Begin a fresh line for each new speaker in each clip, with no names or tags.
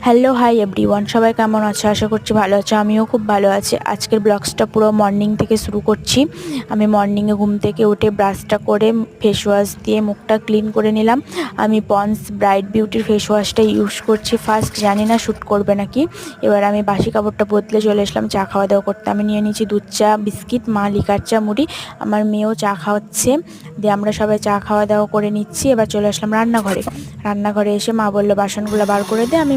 Hello hi everyone, সবাই কেমন আছো? আশা করছি ভালো আছো। আমিও খুব ভালো আছি। আজকের ব্লগসটা পুরো মর্নিং থেকে শুরু করছি। আমি মর্নিংয়ে ঘুম থেকে উঠে ব্রাশটা করে ফেস ওয়াশ দিয়ে মুখটা ক্লিন করে নিলাম। আমি পন্স ব্রাইট বিউটির ফেস ওয়াশটা ইউজ করছি ফার্স্ট, জানি না শ্যুট করবে নাকি। এবার আমি বাসি কাপড়টা বদলে চলে এসলাম চা খাওয়া দাওয়া করতে। আমি নিয়ে নিয়েছি দুধ চা, বিস্কিট, মা লিকার চা, মুড়ি। আমার মেয়েও চা খাওয়াচ্ছে, দিয়ে আমরা সবাই চা খাওয়া দাওয়া করে নিচ্ছি। এবার চলে আসলাম রান্নাঘরে এসে মা বললো বাসনগুলো বার করে দে, আমি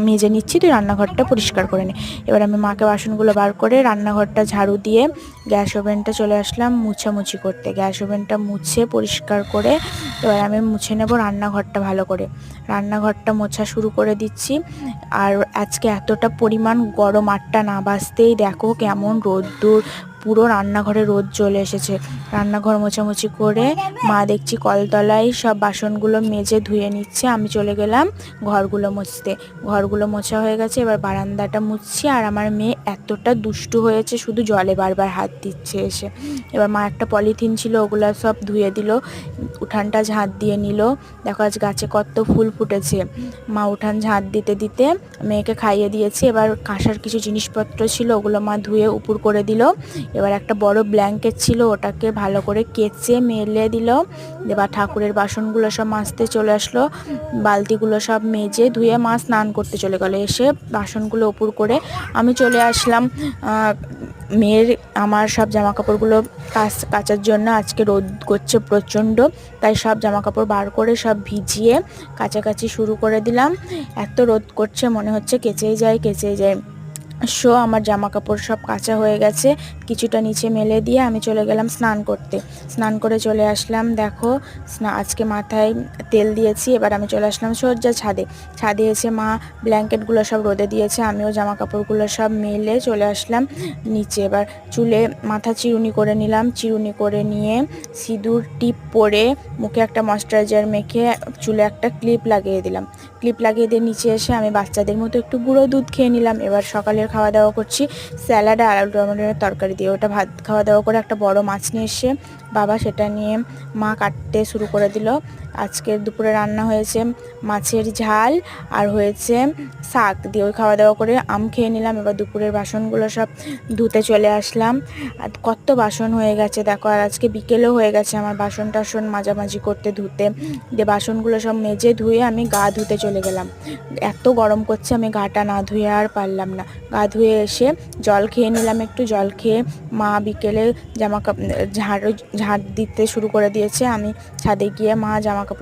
মেজে নিচ্ছি, তুই রান্নাঘরটা পরিষ্কার করে নে। এবার আমি মাকে বাসনগুলো বার করে রান্নাঘরটা ঝাড়ু দিয়ে গ্যাস ওভেনটা চলে আসলাম মুছামুছি করতে। গ্যাস ওভেনটা মুছে পরিষ্কার করে এবার আমি মুছে নেব রান্নাঘরটা ভালো করে। রান্নাঘরটা মোছা শুরু করে দিচ্ছি। আর আজকে এতটা পরিমাণ গরম, 8টা না বাজতেই দেখো কেমন রোদ্দুর, পুরো রান্নাঘরে রোদ চলে এসেছে। রান্নাঘর মোছামুছি করে মা দেখছি কলতলায় সব বাসনগুলো মেজে ধুয়ে নিচ্ছে। আমি চলে গেলাম ঘরগুলো মুছতে। ঘরগুলো মোছা হয়ে গেছে, এবার বারান্দাটা মুছছি। আর আমার মেয়ে এতটা দুষ্টু হয়েছে, শুধু জলে বারবার হাত দিচ্ছে এসে। এবার মা একটা পলিথিন ছিল, ওগুলো সব ধুয়ে দিল, উঠানটা ঝাঁট দিয়ে নিল। দেখো আজ গাছে কত ফুল ফুটেছে। মা উঠান ঝাঁট দিতে দিতে মেয়েকে খাইয়ে দিয়েছি। এবার কাঁসার কিছু জিনিসপত্র ছিল, ওগুলো মা ধুয়ে উপর করে দিল। এবার একটা বড় ব্ল্যাঙ্কেট ছিল, ওটাকে ভালো করে কেচে মেলে দিল। এবার ঠাকুরের বাসনগুলো সব মাজতে চলে আসলো। বালতিগুলো সব মেজে ধুয়ে মা স্নান করতে চলে গেল। এসে বাসনগুলো উপর করে আমি চলে আসলাম মেয়ের আমার সব জামা কাপড়গুলো কাচার জন্য। আজকে রোদ করছে প্রচণ্ড, তাই সব জামা কাপড় বার করে সব ভিজিয়ে কাচাকাচি শুরু করে দিলাম। এত রোদ করছে, মনে হচ্ছে কেচেই যায়। আমার জামা কাপড় সব কাচা হয়ে গেছে। কিছুটা নিচে মেলে দিয়ে আমি চলে গেলাম স্নান করতে। স্নান করে চলে আসলাম। দেখো আজকে মাথায় তেল দিয়েছি। এবার আমি চলে আসলাম সোজা ছাদে এসে মা ব্ল্যাঙ্কেটগুলো সব রোদে দিয়েছে, আমিও জামা কাপড়গুলো সব মেলে চলে আসলাম নিচে। এবার চুলে মাথা চিরুনি করে নিলাম। চিরুনি করে নিয়ে সিঁদুর টিপ পরে মুখে একটা ময়েশ্চারাইজার মেখে চুলে একটা ক্লিপ লাগিয়ে দিলাম। ক্লিপ লাগিয়ে দিয়ে নিচে এসে আমি বাচ্চাদের মতো একটু গুঁড়ো দুধ খেয়ে নিলাম। এবার সকালের খাওয়া দাওয়া করছি স্যালাড আর আলু টমেটোর তরকারি দিয়ে। ওটা ভাত খাওয়া দাওয়া করে একটা বড় মাছ নিয়ে এসে বাবা সেটা নিয়ে মা কাটতে শুরু করে দিল। আজকের দুপুরে রান্না হয়েছে মাছের ঝাল আর হয়েছে শাক দিয়ে। ওই খাওয়া দাওয়া করে আম খেয়ে নিলাম। এবার দুপুরের বাসনগুলো সব ধুতে চলে আসলাম। আর কত বাসন হয়ে গেছে দেখো। আর আজকে বিকেলেও হয়ে গেছে আমার বাসন টাসন মাজামাজি করতে ধুতে। দিয়ে বাসনগুলো সব মেজে ধুয়ে আমি গা ধুতে চলে গেলাম। এত গরম করছে, আমি গাটা না ধুয়ে আর পারলাম না। গা ধুয়ে এসে জল খেয়ে নিলাম একটু। জল খেয়ে মা বিকেলে ঝাড় দিতে শুরু করে দিয়েছে। আমি ছাদে গিয়ে মা জামা কাপড়